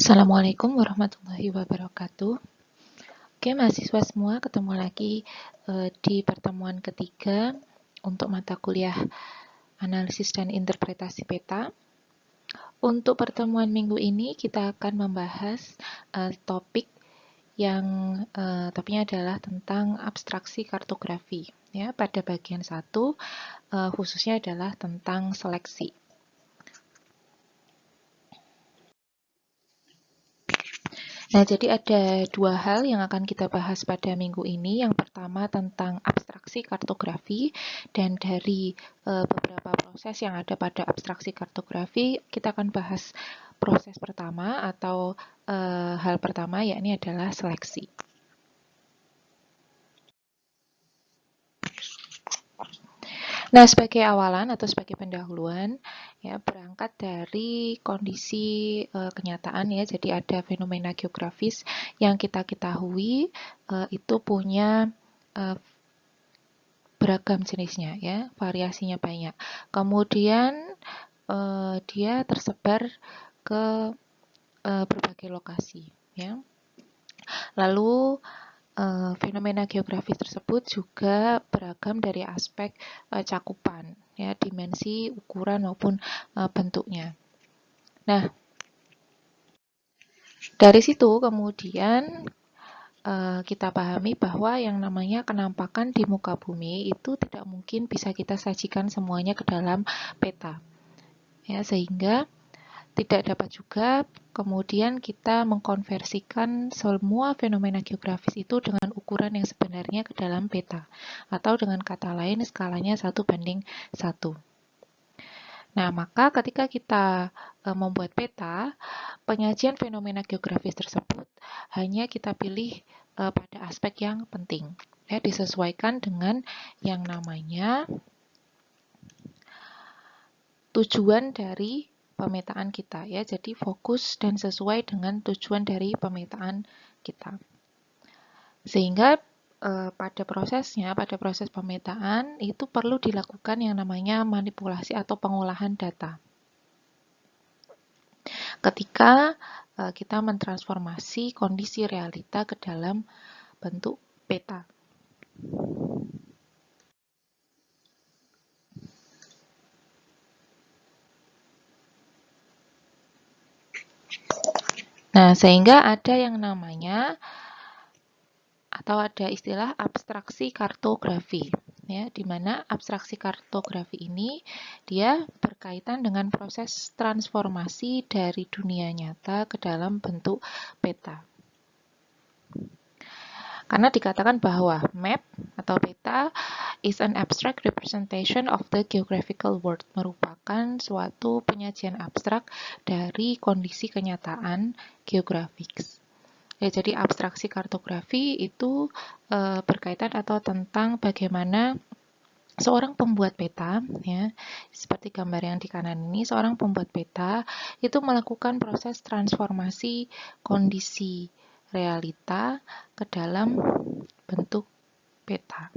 Assalamualaikum warahmatullahi wabarakatuh. Oke, mahasiswa semua, ketemu lagi di pertemuan ketiga untuk mata kuliah analisis dan interpretasi peta. Untuk pertemuan minggu ini kita akan membahas topik yang topiknya adalah tentang abstraksi kartografi. Ya, pada bagian 1 khususnya adalah tentang seleksi. Nah, jadi ada dua hal yang akan kita bahas pada minggu ini. Yang pertama tentang abstraksi kartografi, dan dari beberapa proses yang ada pada abstraksi kartografi, kita akan bahas proses pertama atau hal pertama, yakni adalah seleksi. Nah, sebagai awalan atau sebagai pendahuluan, ya berangkat dari kondisi kenyataan ya. Jadi ada fenomena geografis yang kita ketahui itu punya beragam jenisnya ya, variasinya banyak. Kemudian dia tersebar ke berbagai lokasi ya. Lalu fenomena geografis tersebut juga beragam dari aspek cakupan, ya, dimensi, ukuran maupun bentuknya. Nah, dari situ kemudian kita pahami bahwa yang namanya kenampakan di muka bumi itu tidak mungkin bisa kita sajikan semuanya ke dalam peta, ya, sehingga tidak dapat juga kemudian kita mengkonversikan semua fenomena geografis itu dengan ukuran yang sebenarnya ke dalam peta. Atau dengan kata lain, skalanya 1:1. Nah, maka ketika kita membuat peta, penyajian fenomena geografis tersebut hanya kita pilih pada aspek yang penting. Ya, disesuaikan dengan yang namanya tujuan dari pemetaan kita ya. Jadi fokus dan sesuai dengan tujuan dari pemetaan kita. Sehingga pada proses pemetaan itu perlu dilakukan yang namanya manipulasi atau pengolahan data. Ketika kita mentransformasi kondisi realita ke dalam bentuk peta. Nah, sehingga ada yang namanya atau ada istilah abstraksi kartografi, ya, di mana abstraksi kartografi ini dia berkaitan dengan proses transformasi dari dunia nyata ke dalam bentuk peta. Karena dikatakan bahwa map atau peta is an abstract representation of the geographical world, merupakan suatu penyajian abstrak dari kondisi kenyataan geografis. Ya, jadi abstraksi kartografi itu berkaitan atau tentang bagaimana seorang pembuat peta, ya, seperti gambar yang di kanan ini, seorang pembuat peta itu melakukan proses transformasi kondisi realita ke dalam bentuk peta.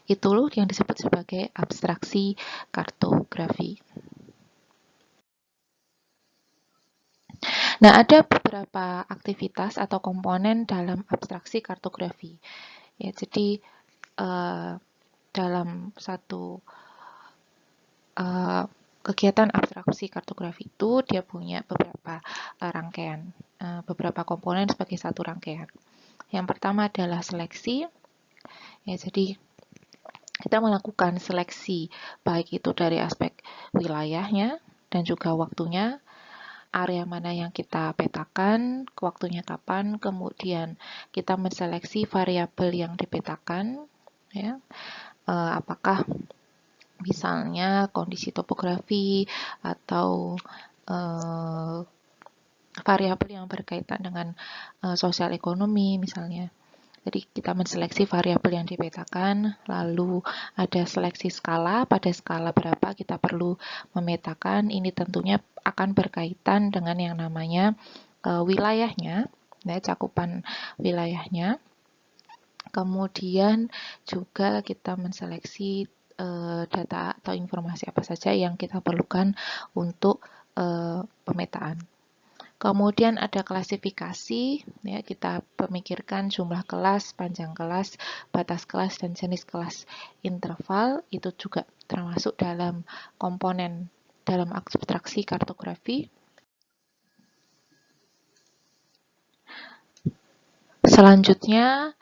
Itu loh yang disebut sebagai abstraksi kartografi. Nah, ada beberapa aktivitas atau komponen dalam abstraksi kartografi. Ya, jadi dalam satu kegiatan abstraksi kartografi itu dia punya beberapa rangkaian, beberapa komponen sebagai satu rangkaian. Yang pertama adalah seleksi. Ya, jadi kita melakukan seleksi baik itu dari aspek wilayahnya dan juga waktunya, area mana yang kita petakan, waktunya kapan, kemudian kita menseleksi variabel yang dipetakan, ya, apakah misalnya kondisi topografi atau variabel yang berkaitan dengan sosial ekonomi misalnya. Jadi kita menseleksi variabel yang dipetakan, lalu ada seleksi skala, pada skala berapa kita perlu memetakan. Ini tentunya akan berkaitan dengan yang namanya wilayahnya, ya, cakupan wilayahnya. Kemudian juga kita menseleksi data atau informasi apa saja yang kita perlukan untuk pemetaan. Kemudian ada klasifikasi, ya, kita memikirkan jumlah kelas, panjang kelas, batas kelas, dan jenis kelas. Interval itu juga termasuk dalam komponen dalam abstraksi kartografi. Selanjutnya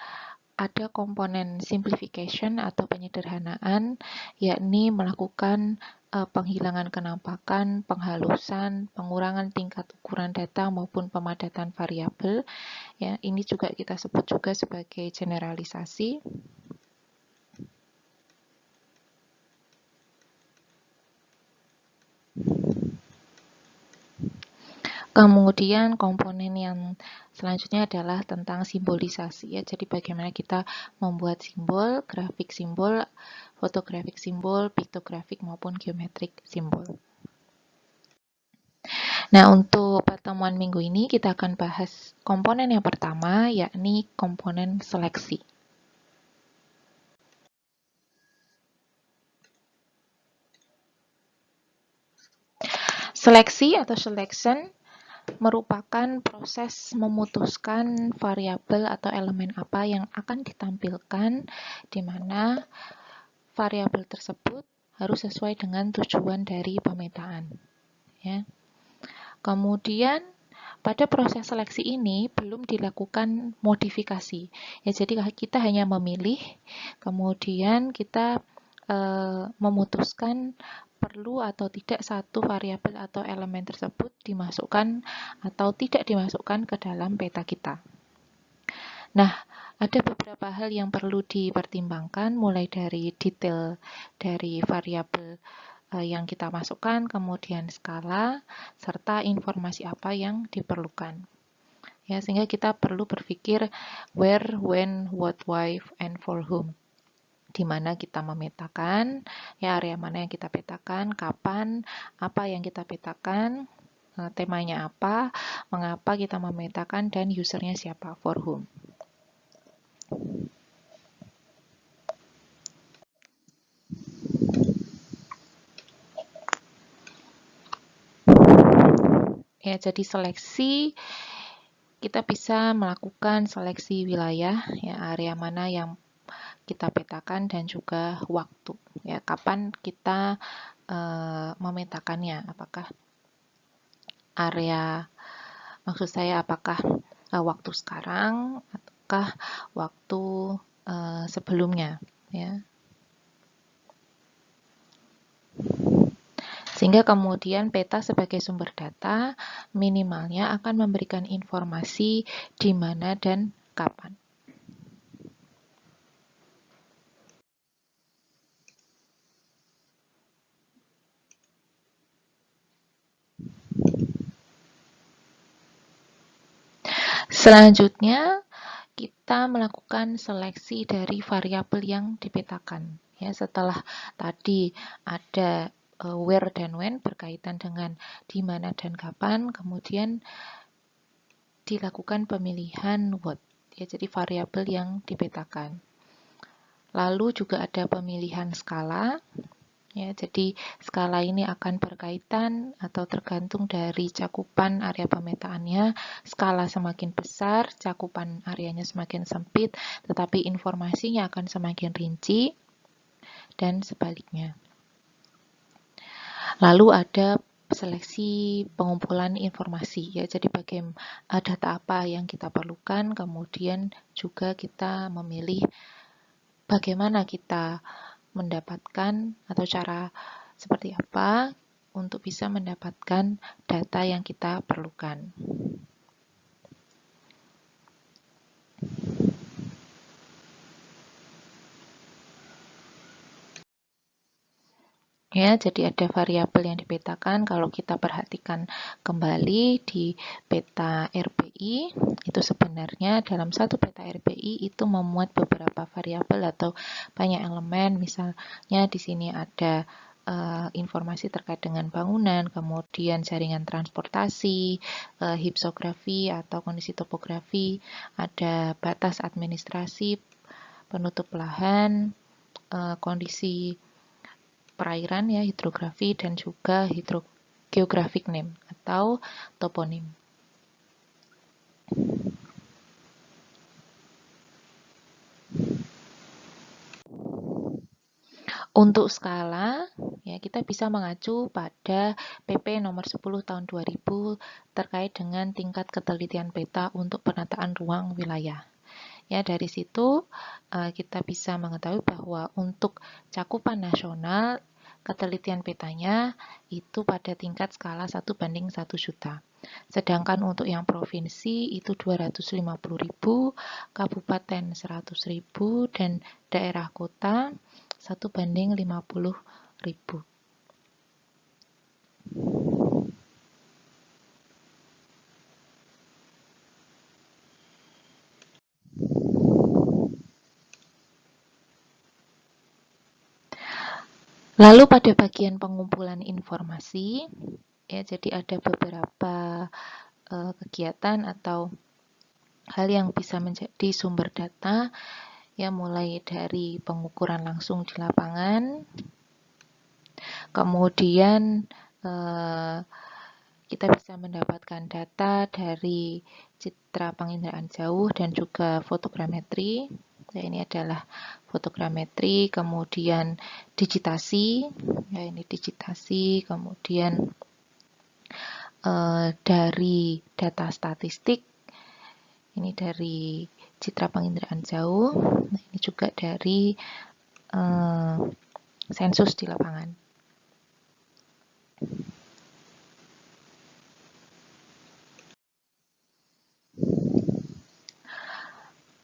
ada komponen simplification atau penyederhanaan, yakni melakukan penghilangan kenampakan, penghalusan, pengurangan tingkat ukuran data maupun pemadatan variabel. Ya, ini juga kita sebut juga sebagai generalisasi. Kemudian komponen yang selanjutnya adalah tentang simbolisasi, ya. Jadi bagaimana kita membuat simbol, grafik simbol, fotografik simbol, piktografik maupun geometrik simbol. Nah, untuk pertemuan minggu ini kita akan bahas komponen yang pertama, yakni komponen seleksi. Seleksi atau selection merupakan proses memutuskan variabel atau elemen apa yang akan ditampilkan, di mana variabel tersebut harus sesuai dengan tujuan dari pemetaan. Ya. Kemudian pada proses seleksi ini belum dilakukan modifikasi. Ya, jadi kita hanya memilih, kemudian kita memutuskan perlu atau tidak satu variabel atau elemen tersebut dimasukkan atau tidak dimasukkan ke dalam peta kita. Nah, ada beberapa hal yang perlu dipertimbangkan, mulai dari detail dari variabel yang kita masukkan, kemudian skala, serta informasi apa yang diperlukan. Ya, sehingga kita perlu berpikir where, when, what, why, and for whom. Di mana kita memetakan, ya, area mana yang kita petakan, kapan, apa yang kita petakan, temanya apa, mengapa kita memetakan, dan usernya siapa, for whom. Ya, jadi seleksi, kita bisa melakukan seleksi wilayah, ya, area mana yang kita petakan, dan juga waktu, ya, kapan kita memetakannya, apakah area, maksud saya apakah waktu sekarang ataukah waktu sebelumnya, ya. Sehingga kemudian peta sebagai sumber data minimalnya akan memberikan informasi di mana dan kapan. Selanjutnya, kita melakukan seleksi dari variabel yang dipetakan. Ya, setelah tadi ada where dan when berkaitan dengan di mana dan kapan, kemudian dilakukan pemilihan what, ya, jadi variabel yang dipetakan. Lalu juga ada pemilihan skala. Ya, jadi skala ini akan berkaitan atau tergantung dari cakupan area pemetaannya. Skala semakin besar, cakupan areanya semakin sempit, tetapi informasinya akan semakin rinci, dan sebaliknya. Lalu ada seleksi pengumpulan informasi, ya, jadi bagaimana data apa yang kita perlukan, kemudian juga kita memilih bagaimana kita mendapatkan atau cara seperti apa untuk bisa mendapatkan data yang kita perlukan. Ya, jadi ada variabel yang dipetakan. Kalau kita perhatikan kembali di peta RPI, itu sebenarnya dalam satu peta RPI itu memuat beberapa variabel atau banyak elemen. Misalnya di sini ada informasi terkait dengan bangunan, kemudian jaringan transportasi, hipsografi atau kondisi topografi, ada batas administrasi, penutup lahan, kondisi perairan, ya, hidrografi, dan juga geographic name atau toponim. Untuk skala, ya kita bisa mengacu pada PP nomor 10 tahun 2000 terkait dengan tingkat ketelitian peta untuk penataan ruang wilayah. Ya, dari situ kita bisa mengetahui bahwa untuk cakupan nasional, ketelitian petanya itu pada tingkat skala 1:1 juta. Sedangkan untuk yang provinsi itu 250.000, kabupaten 100.000, dan daerah kota 1:50.000. Lalu pada bagian pengumpulan informasi, ya jadi ada beberapa kegiatan atau hal yang bisa menjadi sumber data, ya mulai dari pengukuran langsung di lapangan, kemudian kita bisa mendapatkan data dari citra penginderaan jauh dan juga fotogrametri. Ya, ini adalah fotogrametri, kemudian digitasi, ya ini digitasi, kemudian dari data statistik, ini dari citra penginderaan jauh, nah, ini juga dari sensus di lapangan.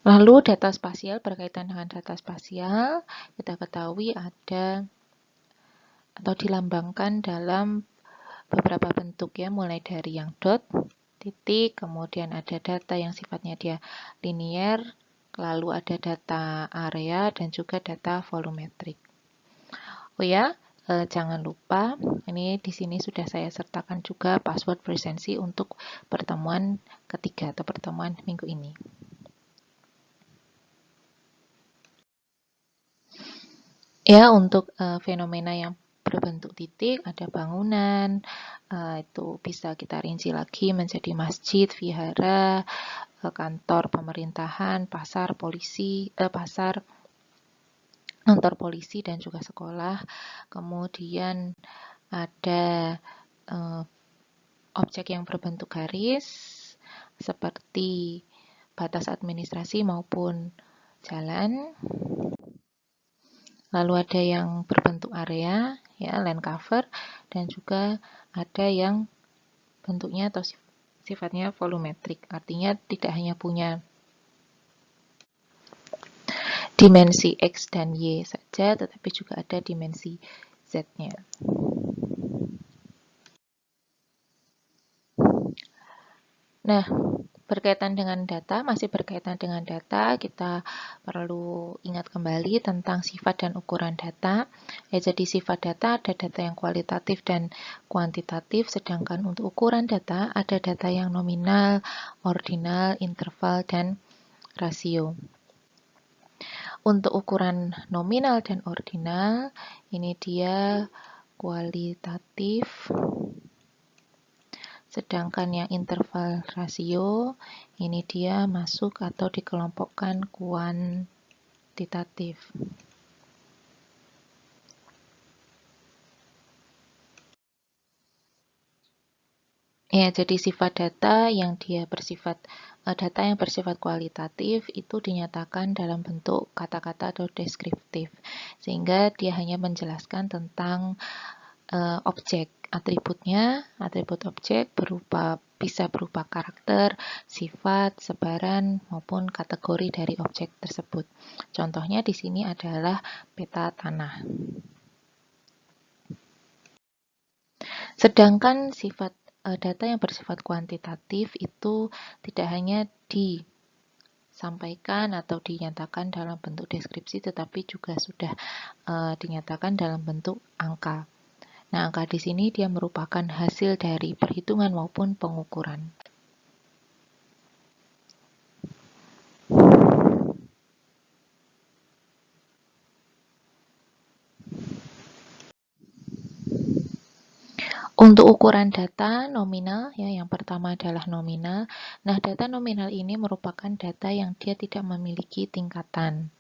Lalu data spasial, berkaitan dengan data spasial, kita ketahui ada atau dilambangkan dalam beberapa bentuk, ya, mulai dari yang dot, titik, kemudian ada data yang sifatnya dia linier, lalu ada data area dan juga data volumetrik. Oh ya, jangan lupa ini di sini sudah saya sertakan juga password presensi untuk pertemuan ketiga atau pertemuan minggu ini. Ya, untuk fenomena yang berbentuk titik, ada bangunan, itu bisa kita rinci lagi menjadi masjid, vihara, kantor pemerintahan, pasar, polisi, kantor polisi dan juga sekolah. Kemudian ada objek yang berbentuk garis, seperti batas administrasi maupun jalan. Lalu ada yang berbentuk area, ya, land cover, dan juga ada yang bentuknya atau sifatnya volumetrik, artinya tidak hanya punya dimensi X dan Y saja, tetapi juga ada dimensi Z-nya. Nah, berkaitan dengan data, masih berkaitan dengan data, kita perlu ingat kembali tentang sifat dan ukuran data. Ya, jadi sifat data ada data yang kualitatif dan kuantitatif, sedangkan untuk ukuran data ada data yang nominal, ordinal, interval, dan rasio. Untuk ukuran nominal dan ordinal, ini dia kualitatif. Sedangkan yang interval rasio, ini dia masuk atau dikelompokkan kuantitatif. Ya, jadi sifat data yang bersifat kualitatif itu dinyatakan dalam bentuk kata-kata atau deskriptif, sehingga dia hanya menjelaskan tentang objek. Atribut objek bisa berupa karakter, sifat, sebaran, maupun kategori dari objek tersebut. Contohnya di sini adalah peta tanah. Sedangkan sifat data yang bersifat kuantitatif itu tidak hanya disampaikan atau dinyatakan dalam bentuk deskripsi, tetapi juga sudah dinyatakan dalam bentuk angka. Nah, angka di sini dia merupakan hasil dari perhitungan maupun pengukuran. Untuk ukuran data nominal, ya, yang pertama adalah nominal. Nah, data nominal ini merupakan data yang dia tidak memiliki tingkatan.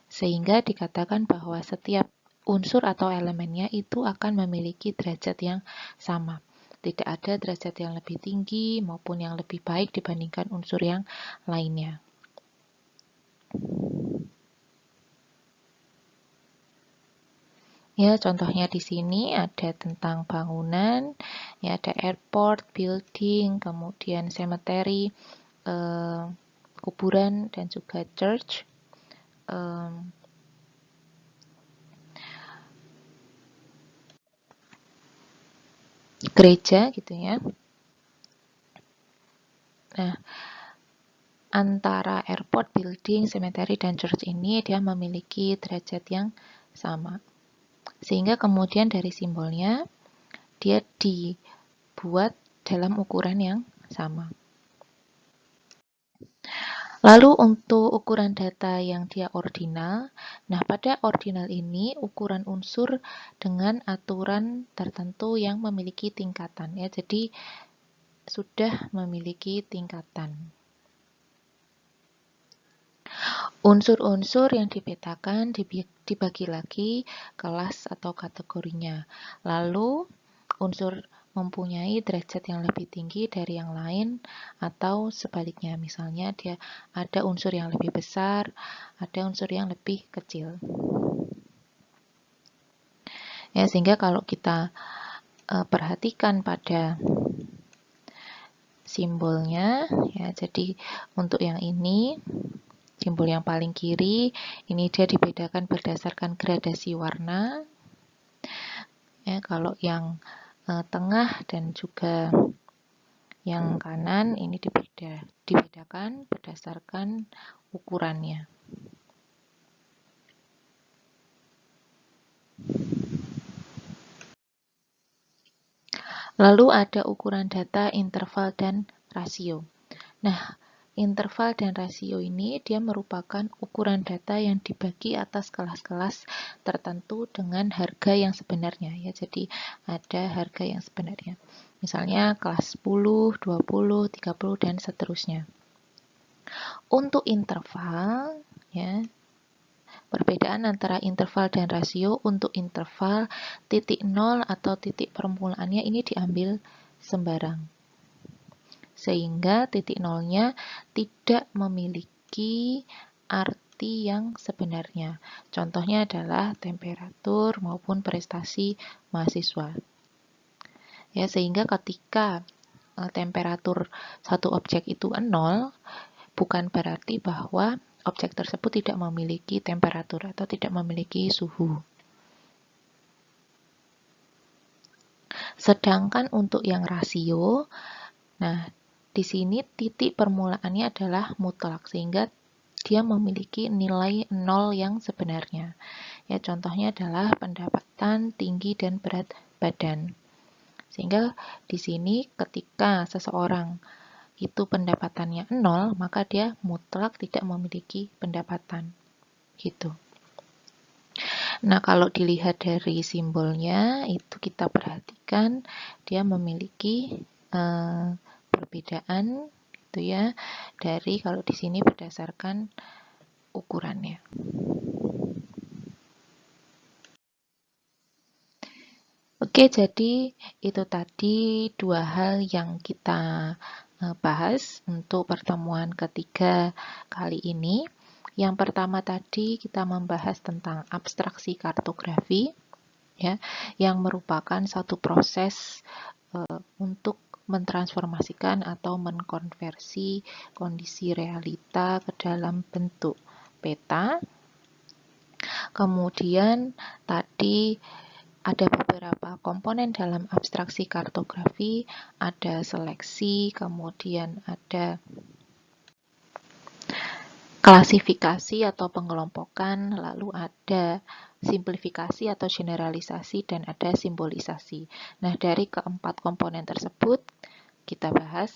Sehingga dikatakan bahwa setiap unsur atau elemennya itu akan memiliki derajat yang sama. Tidak ada derajat yang lebih tinggi maupun yang lebih baik dibandingkan unsur yang lainnya. Ya, contohnya di sini ada tentang bangunan, ya ada airport, building, kemudian cemetery, kuburan, dan juga church. Gereja gitu ya. Nah, antara airport, building, cemetery, dan church ini dia memiliki derajat yang sama. Sehingga kemudian dari simbolnya dia dibuat dalam ukuran yang sama. Lalu untuk ukuran data yang dia ordinal, nah pada ordinal ini ukuran unsur dengan aturan tertentu yang memiliki tingkatan, ya. Jadi sudah memiliki tingkatan. Unsur-unsur yang dipetakan dibagi lagi kelas atau kategorinya. Lalu unsur mempunyai derajat yang lebih tinggi dari yang lain atau sebaliknya. Misalnya dia ada unsur yang lebih besar, ada unsur yang lebih kecil. Ya, sehingga kalau kita perhatikan pada simbolnya, ya, jadi untuk yang ini, simbol yang paling kiri, ini dia dibedakan berdasarkan gradasi warna. Ya, kalau yang tengah dan juga yang kanan ini dibedakan berdasarkan ukurannya. Lalu ada ukuran data, interval, dan rasio. Nah, interval dan rasio ini dia merupakan ukuran data yang dibagi atas kelas-kelas tertentu dengan harga yang sebenarnya, ya. Jadi ada harga yang sebenarnya. Misalnya kelas 10, 20, 30, dan seterusnya. Untuk interval, ya, perbedaan antara interval dan rasio. Untuk interval, titik nol atau titik permulaannya ini diambil sembarang. Sehingga titik nolnya tidak memiliki arti yang sebenarnya. Contohnya adalah temperatur maupun prestasi mahasiswa. Ya, sehingga ketika temperatur satu objek itu 0, bukan berarti bahwa objek tersebut tidak memiliki temperatur atau tidak memiliki suhu. Sedangkan untuk yang rasio, nah di sini titik permulaannya adalah mutlak, sehingga dia memiliki nilai 0 yang sebenarnya. Ya, contohnya adalah pendapatan, tinggi, dan berat badan. Sehingga di sini ketika seseorang itu pendapatannya 0, maka dia mutlak tidak memiliki pendapatan. Gitu. Nah, kalau dilihat dari simbolnya, itu kita perhatikan dia memiliki perbedaan gitu ya, dari kalau di sini berdasarkan ukurannya. Oke, jadi itu tadi dua hal yang kita bahas untuk pertemuan ketiga kali ini. Yang pertama tadi kita membahas tentang abstraksi kartografi, ya, yang merupakan satu proses untuk mentransformasikan atau mengkonversi kondisi realita ke dalam bentuk peta. Kemudian tadi ada beberapa komponen dalam abstraksi kartografi, ada seleksi, kemudian ada klasifikasi atau pengelompokan, lalu ada simplifikasi atau generalisasi, dan ada simbolisasi. Nah, dari keempat komponen tersebut, kita bahas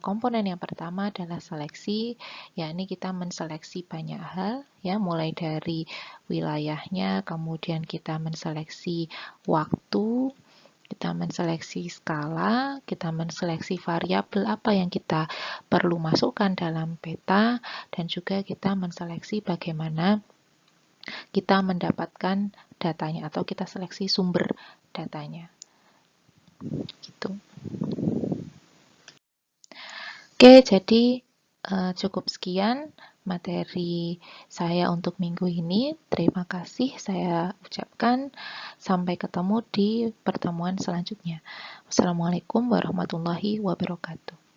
komponen yang pertama adalah seleksi, yakni kita menseleksi banyak hal, ya, mulai dari wilayahnya, kemudian kita menseleksi waktu, Kita menseleksi skala, kita menseleksi variabel apa yang kita perlu masukkan dalam peta, dan juga kita menseleksi bagaimana kita mendapatkan datanya atau kita seleksi sumber datanya. Gitu. Oke, jadi cukup sekian materi saya untuk minggu ini. Terima kasih saya ucapkan. Sampai ketemu di pertemuan selanjutnya. Wassalamualaikum warahmatullahi wabarakatuh.